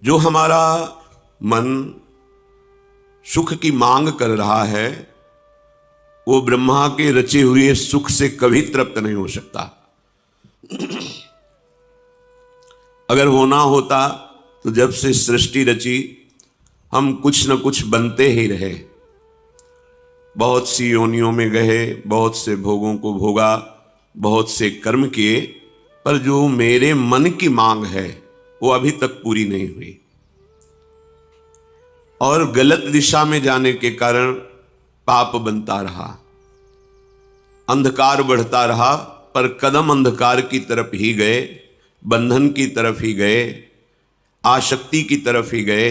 जो हमारा मन सुख की मांग कर रहा है वो ब्रह्मा के रचे हुए सुख से कभी तृप्त नहीं हो सकता। अगर होना होता तो जब से सृष्टि रची हम कुछ न कुछ बनते ही रहे, बहुत सी योनियों में गए, बहुत से भोगों को भोगा, बहुत से कर्म किए, पर जो मेरे मन की मांग है वो अभी तक पूरी नहीं हुई। और गलत दिशा में जाने के कारण पाप बनता रहा, अंधकार बढ़ता रहा, पर कदम अंधकार की तरफ ही गए, बंधन की तरफ ही गए, आसक्ति की तरफ ही गए।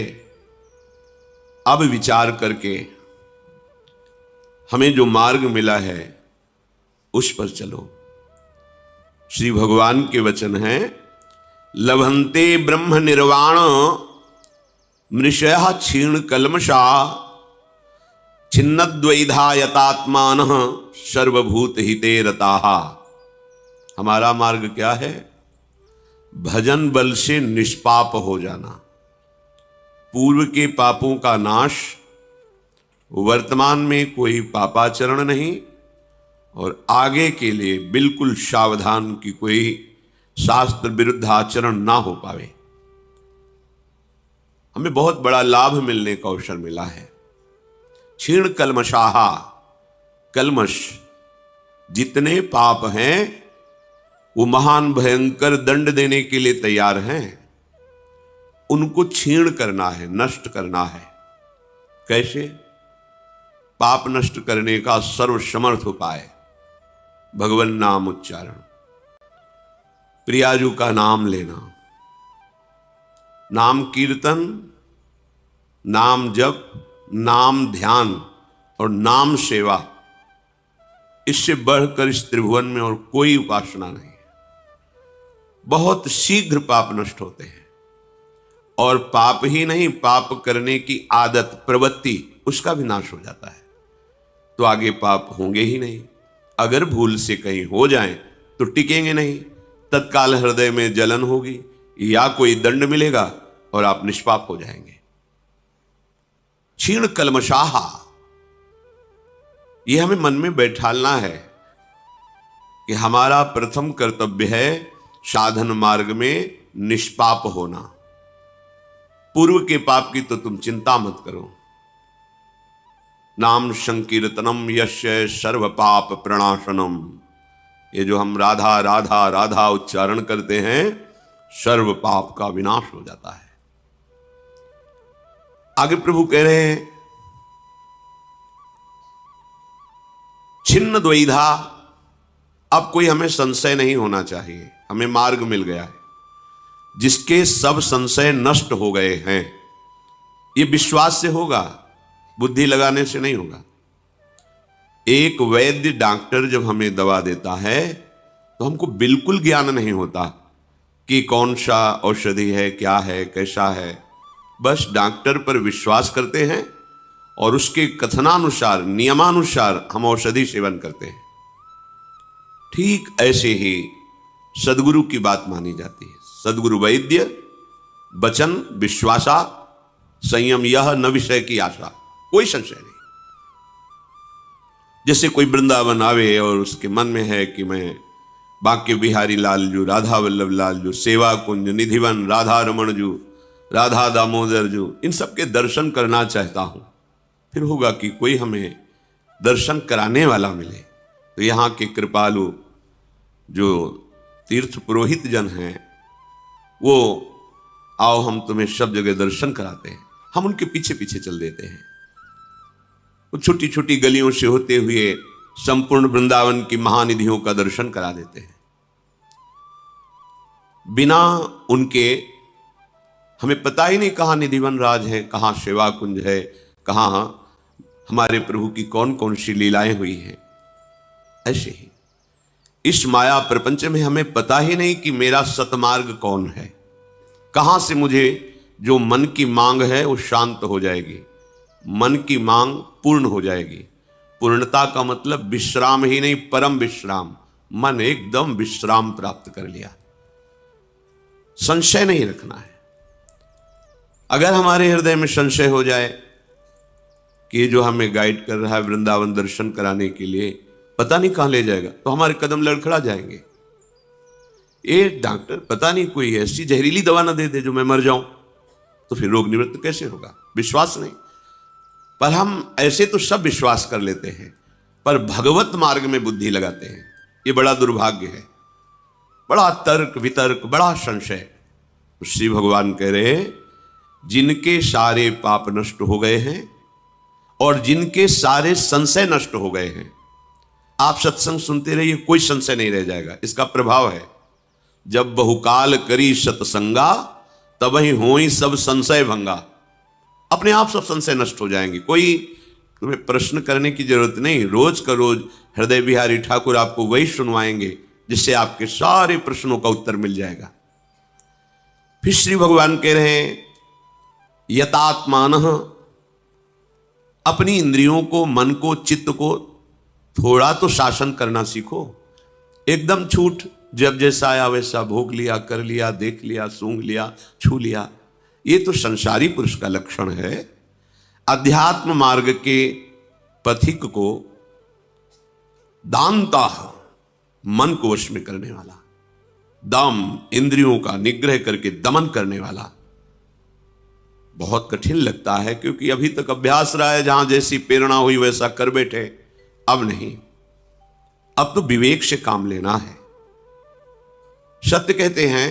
अब विचार करके हमें जो मार्ग मिला है उस पर चलो। श्री भगवान के वचन हैं, लभन्ते ब्रह्म निर्वाण मृषया क्षीण कल्मषा छिन्नद्वैधा यतात्मान सर्वभूत हिते रताः। हमारा मार्ग क्या है? भजन बल से निष्पाप हो जाना, पूर्व के पापों का नाश, वर्तमान में कोई पापाचरण नहीं, और आगे के लिए बिल्कुल सावधान कि कोई शास्त्र विरुद्ध आचरण ना हो पावे। हमें बहुत बड़ा लाभ मिलने का अवसर मिला है। क्षीण कल्मषाहा, कल्मष जितने पाप हैं वो महान भयंकर दंड देने के लिए तैयार हैं, उनको क्षीण करना है, नष्ट करना है। कैसे? पाप नष्ट करने का सर्वसमर्थ उपाय भगवान नाम उच्चारण, प्रियाजू का नाम लेना, नाम कीर्तन, नाम जप, नाम ध्यान और नाम सेवा, इससे बढ़कर इस त्रिभुवन में और कोई उपासना नहीं है। बहुत शीघ्र पाप नष्ट होते हैं, और पाप ही नहीं, पाप करने की आदत, प्रवृत्ति, उसका भी नाश हो जाता है। तो आगे पाप होंगे ही नहीं। अगर भूल से कहीं हो जाएं तो टिकेंगे नहीं, तत्काल हृदय में जलन होगी या कोई दंड मिलेगा और आप निष्पाप हो जाएंगे। क्षीण कल्मषाहा, यह हमें मन में बैठालना है कि हमारा प्रथम कर्तव्य है साधन मार्ग में निष्पाप होना। पूर्व के पाप की तो तुम चिंता मत करो। नाम संकीर्तनम यस्य सर्व पाप प्रणाशनम, ये जो हम राधा राधा राधा उच्चारण करते हैं, सर्व पाप का विनाश हो जाता है। आगे प्रभु कह रहे हैं, छिन्न द्वैधा, अब कोई हमें संशय नहीं होना चाहिए, हमें मार्ग मिल गया है जिसके सब संशय नष्ट हो गए हैं। ये विश्वास से होगा, बुद्धि लगाने से नहीं होगा। एक वैद्य डॉक्टर जब हमें दवा देता है तो हमको बिल्कुल ज्ञान नहीं होता कि कौन सा औषधि है, क्या है, कैसा है। बस डॉक्टर पर विश्वास करते हैं और उसके कथनानुसार, नियमानुसार हम औषधि सेवन करते हैं। ठीक ऐसे ही सदगुरु की बात मानी जाती है। सदगुरु वैद्य वचन विश्वासा, संयम यह न विषय की आशा, कोई संशय नहीं। जैसे कोई वृंदावन आवे और उसके मन में है कि मैं बांके बिहारी लाल जू, राधा वल्लभ लाल जू, सेवा कुंज, निधिवन, राधा रमण जू, राधा दामोदर जू, इन सब के दर्शन करना चाहता हूं, फिर होगा कि कोई हमें दर्शन कराने वाला मिले। तो यहाँ के कृपालु जो तीर्थ पुरोहित जन हैं, वो आओ हम तुम्हें सब जगह दर्शन कराते हैं, हम उनके पीछे पीछे चल देते हैं। वो छोटी छोटी गलियों से होते हुए संपूर्ण वृंदावन की महानिधियों का दर्शन करा देते हैं। बिना उनके हमें पता ही नहीं कहाँ निधिवन राज है, कहाँ सेवा कुंज है, कहाँ हमारे प्रभु की कौन कौन सी लीलाएं हुई हैं। ऐसे ही इस माया प्रपंच में हमें पता ही नहीं कि मेरा सतमार्ग कौन है, कहां से मुझे जो मन की मांग है वो शांत हो जाएगी, मन की मांग पूर्ण हो जाएगी। पूर्णता का मतलब विश्राम ही नहीं, परम विश्राम। मन एकदम विश्राम प्राप्त कर लिया, संशय नहीं रखना है। अगर हमारे हृदय में संशय हो जाए कि ये जो हमें गाइड कर रहा है वृंदावन दर्शन कराने के लिए पता नहीं कहां ले जाएगा, तो हमारे कदम लड़खड़ा जाएंगे। ये डॉक्टर पता नहीं कोई ऐसी जहरीली दवा ना दे दे जो मैं मर जाऊं, तो फिर रोग निवृत्त कैसे होगा? विश्वास नहीं। पर हम ऐसे तो सब विश्वास कर लेते हैं, पर भगवत मार्ग में बुद्धि लगाते हैं, ये बड़ा दुर्भाग्य है। बड़ा तर्क वितर्क, बड़ा संशय। तो श्री भगवान कह रहे हैं जिनके सारे पाप नष्ट हो गए हैं और जिनके सारे संशय नष्ट हो गए हैं, आप सत्संग सुनते रहिए, कोई संशय नहीं रह जाएगा। इसका प्रभाव है जब बहुकाल करी सत्संगा तब ही होई सब संशय भंगा। अपने आप सब संशय नष्ट हो जाएंगे, कोई तुम्हें प्रश्न करने की जरूरत नहीं। रोज का रोज हृदय बिहारी ठाकुर आपको वही सुनवाएंगे जिससे आपके सारे प्रश्नों का उत्तर मिल जाएगा। फिर श्री भगवान कह रहे हैं यतात्मान, अपनी इंद्रियों को, मन को, चित्त को थोड़ा तो शासन करना सीखो। एकदम छूट, जब जैसा आया वैसा भोग लिया, कर लिया, देख लिया, सूंघ लिया, छू लिया, ये तो संसारी पुरुष का लक्षण है। अध्यात्म मार्ग के पथिक को दानता, मन को वश में करने वाला, दम, इंद्रियों का निग्रह करके दमन करने वाला बहुत कठिन लगता है, क्योंकि अभी तक अभ्यास रहा है, जहां जैसी प्रेरणा हुई वैसा कर बैठे। अब नहीं, अब तो विवेक से काम लेना है। सत्य कहते हैं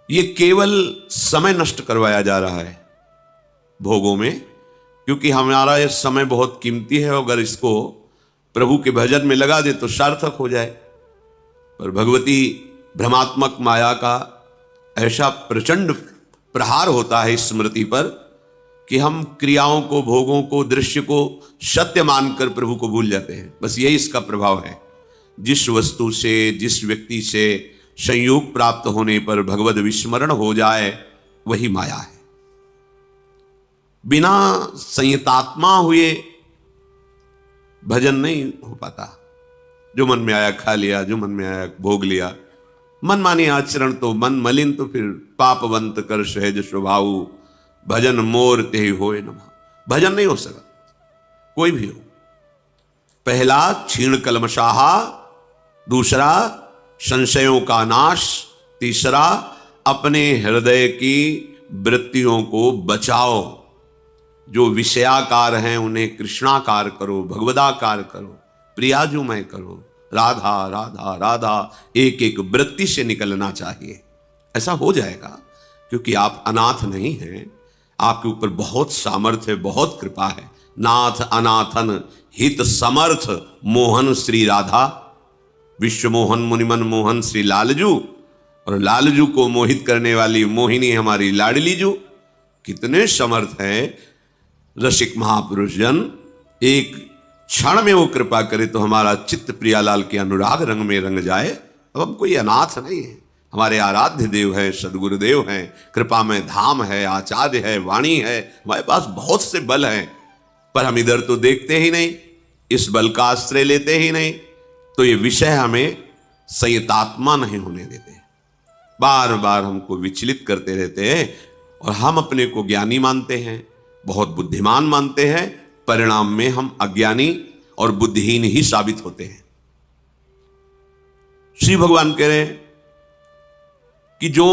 ये केवल समय नष्ट करवाया जा रहा है भोगों में, क्योंकि हमारा ये समय बहुत कीमती है। अगर इसको प्रभु के भजन में लगा दे तो सार्थक हो जाए। पर भगवती भ्रमात्मक माया का ऐसा प्रचंड प्रहार होता है इस स्मृति पर कि हम क्रियाओं को, भोगों को, दृश्य को सत्य मानकर प्रभु को भूल जाते हैं। बस यही इसका प्रभाव है। जिस वस्तु से, जिस व्यक्ति से संयोग प्राप्त होने पर भगवद विस्मरण हो जाए वही माया है। बिना संयतात्मा हुए भजन नहीं हो पाता। जो मन में आया खा लिया, जो मन में आया भोग लिया, मनमानी आचरण तो मन मलिन, तो फिर पापवंत कर सहज स्वभाव, भजन मोर ते होए न। भजन नहीं हो सका कोई भी हो। पहला क्षीण कलमशाहा, दूसरा संशयों का नाश, तीसरा अपने हृदय की वृत्तियों को बचाओ। जो विषयाकार हैं उन्हें कृष्णाकार करो, भगवदाकार करो, प्रियाजुमय करो। राधा राधा राधा एक एक वृत्ति से निकलना चाहिए। ऐसा हो जाएगा, क्योंकि आप अनाथ नहीं हैं, आपके ऊपर बहुत सामर्थ्य, बहुत कृपा है। नाथ अनाथन हित समर्थ मोहन श्री राधा, विश्व मोहन मुनिमन मोहन श्री लालजू, और लालजू को मोहित करने वाली मोहिनी हमारी लाडलीजू। कितने समर्थ हैं रसिक महापुरुष जन। एक क्षण में वो कृपा करे तो हमारा चित्त प्रियालाल के अनुराग रंग में रंग जाए। अब हम कोई अनाथ नहीं है, हमारे आराध्य देव हैं, सदगुरुदेव हैं, कृपा में धाम है, आचार्य है, वाणी है, हमारे पास बहुत से बल हैं, पर हम इधर तो देखते ही नहीं, इस बल का आश्रय लेते ही नहीं। तो ये विषय हमें संयतात्मा नहीं होने देते, बार बार हमको विचलित करते रहते हैं, और हम अपने को ज्ञानी मानते हैं, बहुत बुद्धिमान मानते हैं। परिणाम में हम अज्ञानी और बुद्धिहीन ही साबित होते हैं। श्री भगवान कह रहे हैं कि जो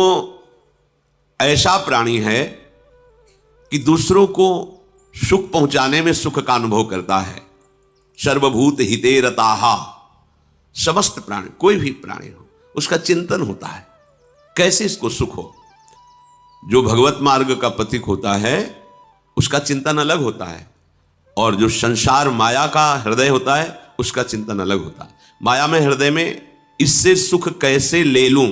ऐसा प्राणी है कि दूसरों को सुख पहुंचाने में सुख का अनुभव करता है, सर्वभूत हिते रताहा, समस्त प्राणी, कोई भी प्राणी हो उसका चिंतन होता है कैसे इसको सुख हो। जो भगवत मार्ग का पथिक होता है उसका चिंतन अलग होता है, और जो संसार माया का हृदय होता है उसका चिंतन अलग होता है। माया में, हृदय में इससे सुख कैसे ले लूं,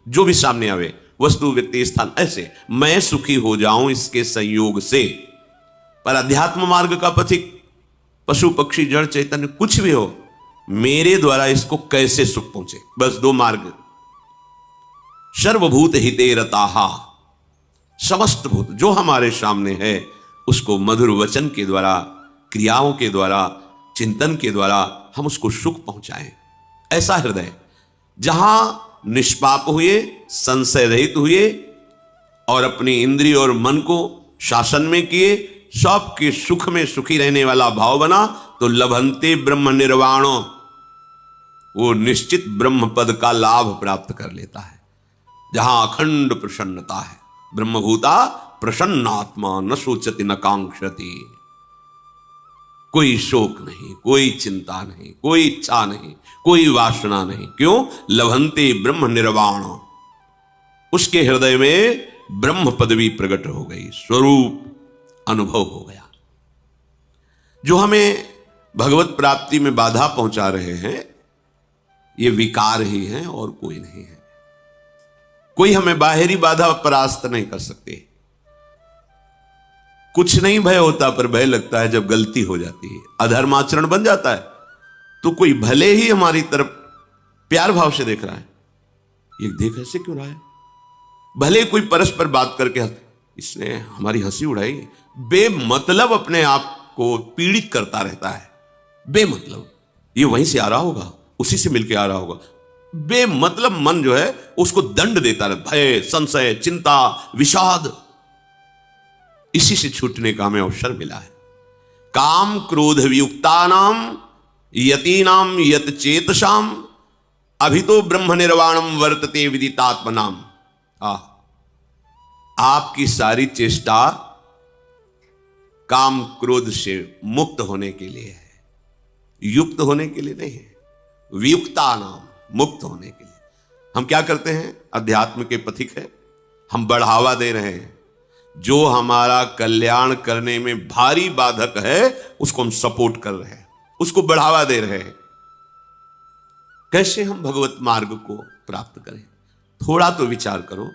जो भी सामने आवे, वस्तु, व्यक्ति, स्थान, ऐसे मैं सुखी हो जाऊं इसके संयोग से। पर अध्यात्म मार्ग का पथिक, पशु पक्षी जड़ चैतन्य कुछ भी हो, मेरे द्वारा इसको कैसे सुख पहुंचे। बस दो मार्ग। सर्वभूत हिते रताहा, समस्त भूत जो हमारे सामने है उसको मधुर वचन के द्वारा, क्रियाओं के द्वारा, चिंतन के द्वारा हम उसको सुख पहुंचाएं। ऐसा हृदय जहां निष्पाप हुए, संशय रहित हुए, और अपनी इंद्रिय और मन को शासन में किए, सबके सुख में सुखी रहने वाला भाव बना, तो लभंते ब्रह्म निर्वाणो, वो निश्चित ब्रह्म पद का लाभ प्राप्त कर लेता है, जहां अखंड प्रसन्नता है। ब्रह्मभूता प्रसन्नात्मा न सोचति न कांक्षति। कोई शोक नहीं, कोई चिंता नहीं, कोई इच्छा नहीं, कोई वासना नहीं। क्यों? लभंते ब्रह्म निर्वाण, उसके हृदय में ब्रह्म पदवी प्रकट हो गई, स्वरूप अनुभव हो गया। जो हमें भगवत प्राप्ति में बाधा पहुंचा रहे हैं, ये विकार ही हैं और कोई नहीं है। कोई हमें बाहरी बाधा परास्त नहीं कर सकते। कुछ नहीं भय होता, पर भय लगता है जब गलती हो जाती है, अधर्माचरण बन जाता है, तो कोई भले ही हमारी तरफ प्यार भाव से देख रहा है, ये देख ऐसे क्यों रहा है, भले कोई परस्पर बात करके इसने हमारी हंसी उड़ाई, बेमतलब अपने आप को पीड़ित करता रहता है। बेमतलब, ये वहीं से आ रहा होगा, उसी से मिलके आ रहा होगा। बेमतलब मन जो है उसको दंड देता रहता, भय, संशय, चिंता, विषाद। इसी से छूटने का हमें अवसर मिला है। काम क्रोध वियुक्तानाम यतीनाम यत चेतसाम अभितो ब्रह्म निर्वाणम वर्तते विदितात्मनाम। आपकी सारी चेष्टा काम क्रोध से मुक्त होने के लिए है, युक्त होने के लिए नहीं है। वियुक्ता नाम, मुक्त होने के लिए। हम क्या करते हैं? अध्यात्म के पथिक है, हम बढ़ावा दे रहे हैं। जो हमारा कल्याण करने में भारी बाधक है उसको हम सपोर्ट कर रहे हैं, उसको बढ़ावा दे रहे हैं। कैसे हम भगवत मार्ग को प्राप्त करें? थोड़ा तो विचार करो।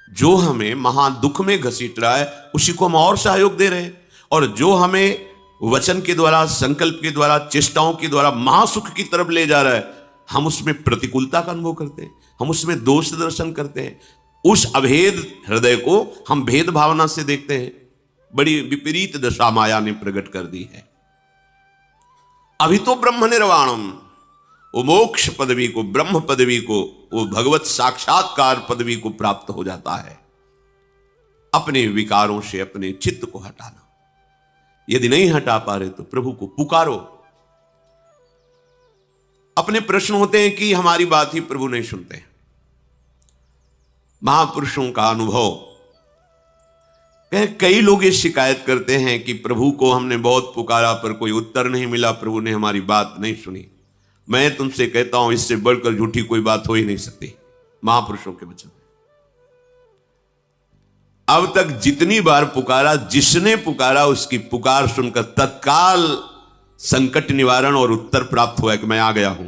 जो हमें महादुख में घसीट रहा है उसी को हम और सहयोग दे रहे हैं, और जो हमें वचन के द्वारा, संकल्प के द्वारा, चेष्टाओं के द्वारा महासुख की तरफ ले जा रहा है, हम उसमें प्रतिकूलता का अनुभव करते हैं, हम उसमें दोष दर्शन करते हैं। उस अभेद हृदय को हम भेद भावना से देखते हैं। बड़ी विपरीत दशा माया ने प्रकट कर दी है। अभी तो ब्रह्म निर्वाणम, वो मोक्ष पदवी को, ब्रह्म पदवी को, वो भगवत साक्षात्कार पदवी को प्राप्त हो जाता है। अपने विकारों से अपने चित्त को हटाना। यदि नहीं हटा पा रहे तो प्रभु को पुकारो। अपने प्रश्न होते हैं कि हमारी बात ही प्रभु नहीं सुनते। महापुरुषों का अनुभव, कई लोग ये शिकायत करते हैं कि प्रभु को हमने बहुत पुकारा पर कोई उत्तर नहीं मिला, प्रभु ने हमारी बात नहीं सुनी। मैं तुमसे कहता हूं, इससे बढ़कर झूठी कोई बात हो ही नहीं सकती। महापुरुषों के वचन, अब तक जितनी बार पुकारा, जिसने पुकारा उसकी पुकार सुनकर तत्काल संकट निवारण और उत्तर प्राप्त हुआ कि मैं आ गया हूं।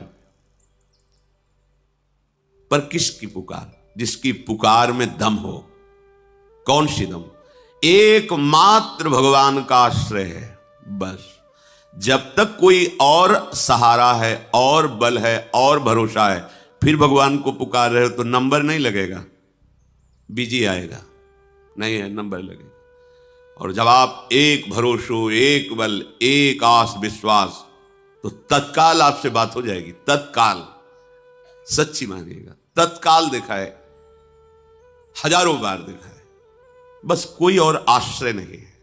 पर किसकी पुकार? जिसकी पुकार में दम हो। कौन सी दम? एकमात्र भगवान का आश्रय है, बस। जब तक कोई और सहारा है, और बल है, और भरोसा है, फिर भगवान को पुकार रहे हो तो नंबर नहीं लगेगा, बिजी आएगा, नहीं है, नंबर लगेगा। और जब आप एक भरोसो, एक बल, एक आस विश्वास, तो तत्काल आपसे बात हो जाएगी। तत्काल, सच्ची मानिएगा, तत्काल देखा है, हजारों बार देखा है। बस कोई और आश्रय नहीं है,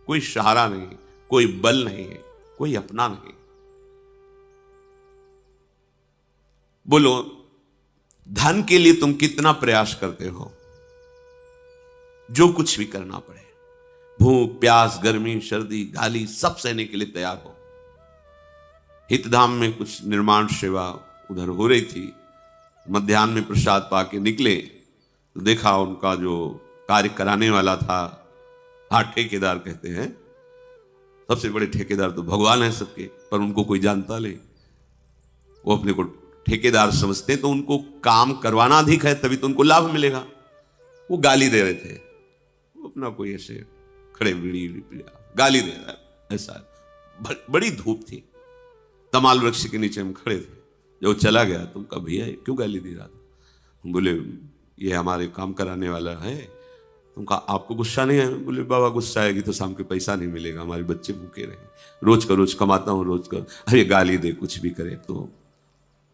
कोई सहारा नहीं, कोई बल नहीं है, कोई अपना नहीं। बोलो, धन के लिए तुम कितना प्रयास करते हो? जो कुछ भी करना पड़े, भूख, प्यास, गर्मी, सर्दी, गाली, सब सहने के लिए तैयार हो। हितधाम में कुछ निर्माण सेवा उधर हो रही थी। मध्याह्न में प्रसाद पाके निकले तो देखा उनका जो कार्य कराने वाला था, हाँ ठेकेदार कहते हैं, सबसे बड़े ठेकेदार तो भगवान है सबके, पर उनको कोई जानता नहीं। वो अपने को ठेकेदार समझते हैं, तो उनको काम करवाना अधिक है, तभी तो उनको लाभ मिलेगा। वो गाली दे रहे थे, वो अपना कोई ऐसे खड़े बीड़ी गाली दे रहा है, ऐसा। बड़ी धूप थी, तमाल वृक्ष के नीचे हम खड़े थे। जो चला गया तो कहा, भैया क्यों गाली दे रहा था? बोले, ये हमारे काम कराने वाला है। तुम कहा, आपको गुस्सा नहीं है? बोले, बाबा गुस्सा आएगी तो शाम के पैसा नहीं मिलेगा, हमारे बच्चे भूखे रहे, रोज का रोज कमाता हूं, रोज का। अरे गाली दे, कुछ भी करे। तो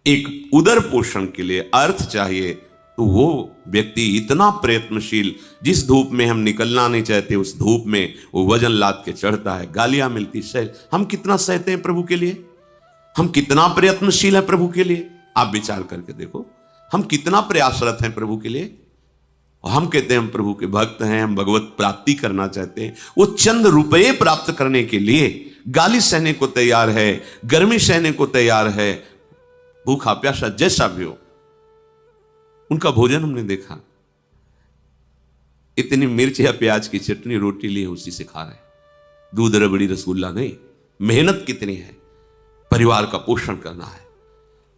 एक उदर पोषण के लिए अर्थ चाहिए, तो वो व्यक्ति इतना प्रयत्नशील, जिस धूप में हम निकलना नहीं चाहते उस धूप में वो वजन लाद के चढ़ता है, गालियां मिलती, सह। हम कितना सहते हैं प्रभु के लिए, हम कितना प्रयत्नशील है प्रभु के लिए। आप विचार करके देखो, हम कितना प्रयासरत हैं प्रभु के लिए। और हम कहते हैं हम प्रभु के भक्त हैं, हम भगवत प्राप्ति करना चाहते हैं। वो चंद रुपये प्राप्त करने के लिए गाली सहने को तैयार है, गर्मी सहने को तैयार है, भूखा प्यासा जैसा भी हो। उनका भोजन हमने देखा, इतनी मिर्च या प्याज की चटनी रोटी लिए उसी से खा रहे, दूध रबड़ी रसगुल्ला नहीं। मेहनत कितनी है, परिवार का पोषण करना है,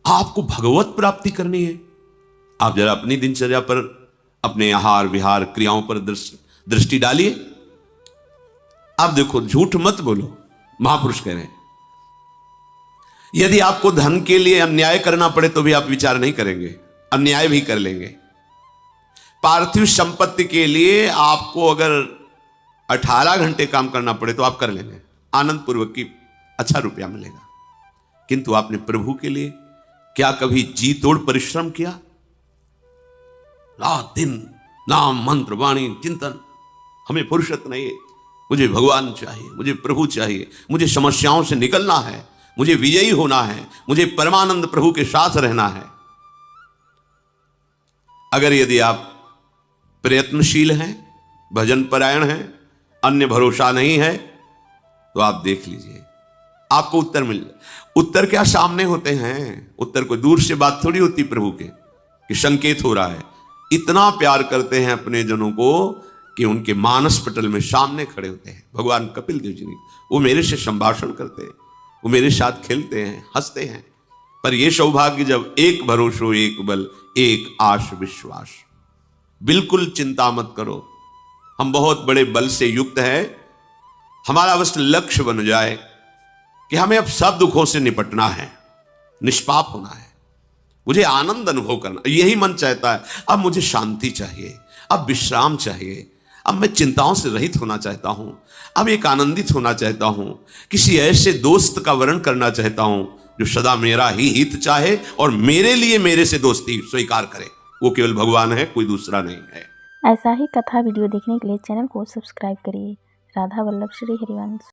आपको भगवत प्राप्ति करनी है। आप जरा अपनी दिनचर्या पर, अपने आहार विहार क्रियाओं पर दृष्टि डालिए। आप देखो, झूठ मत बोलो, महापुरुष कह रहे हैं। यदि आपको धन के लिए अन्याय करना पड़े तो भी आप विचार नहीं करेंगे, अन्याय भी कर लेंगे। पार्थिव संपत्ति के लिए आपको अगर 18 घंटे काम करना पड़े तो आप कर लेंगे, आनंद पूर्वक की अच्छा रुपया मिलेगा। किंतु आपने प्रभु के लिए क्या कभी जी तोड़ परिश्रम किया? रात दिन नाम मंत्र वाणी चिंतन, हमें फुर्सत नहीं है, मुझे भगवान चाहिए, मुझे प्रभु चाहिए, मुझे समस्याओं से निकलना है, मुझे विजयी होना है, मुझे परमानंद प्रभु के साथ रहना है। अगर यदि आप प्रयत्नशील हैं, भजन परायण हैं, अन्य भरोसा नहीं है, तो आप देख लीजिए आपको उत्तर मिल जाए। उत्तर क्या सामने होते हैं, उत्तर कोई दूर से बात थोड़ी होती प्रभु के कि संकेत हो रहा है। इतना प्यार करते हैं अपने जनों को कि उनके मानस पटल में सामने खड़े होते हैं। भगवान कपिल देव जी ने, वो मेरे से संभाषण करते हैं, वो मेरे साथ खेलते हैं, हंसते हैं। पर यह सौभाग्य जब एक भरोसो एक बल एक आश विश्वास। बिल्कुल चिंता मत करो, हम बहुत बड़े बल से युक्त हैं। हमारा बस लक्ष्य बन जाए कि हमें अब सब दुखों से निपटना है, निष्पाप होना है, मुझे आनंद अनुभव करना, यही मन चाहता है। अब मुझे शांति चाहिए, अब विश्राम चाहिए, अब मैं चिंताओं से रहित होना चाहता हूं, अब एक आनंदित होना चाहता हूं, किसी ऐसे दोस्त का वर्ण करना चाहता हूं जो सदा मेरा ही हित चाहे और मेरे लिए मेरे से दोस्ती स्वीकार करे। वो केवल भगवान है, कोई दूसरा नहीं है। ऐसा ही कथा वीडियो देखने के लिए चैनल को सब्सक्राइब करिए। राधा वल्लभ श्री हरिवंश।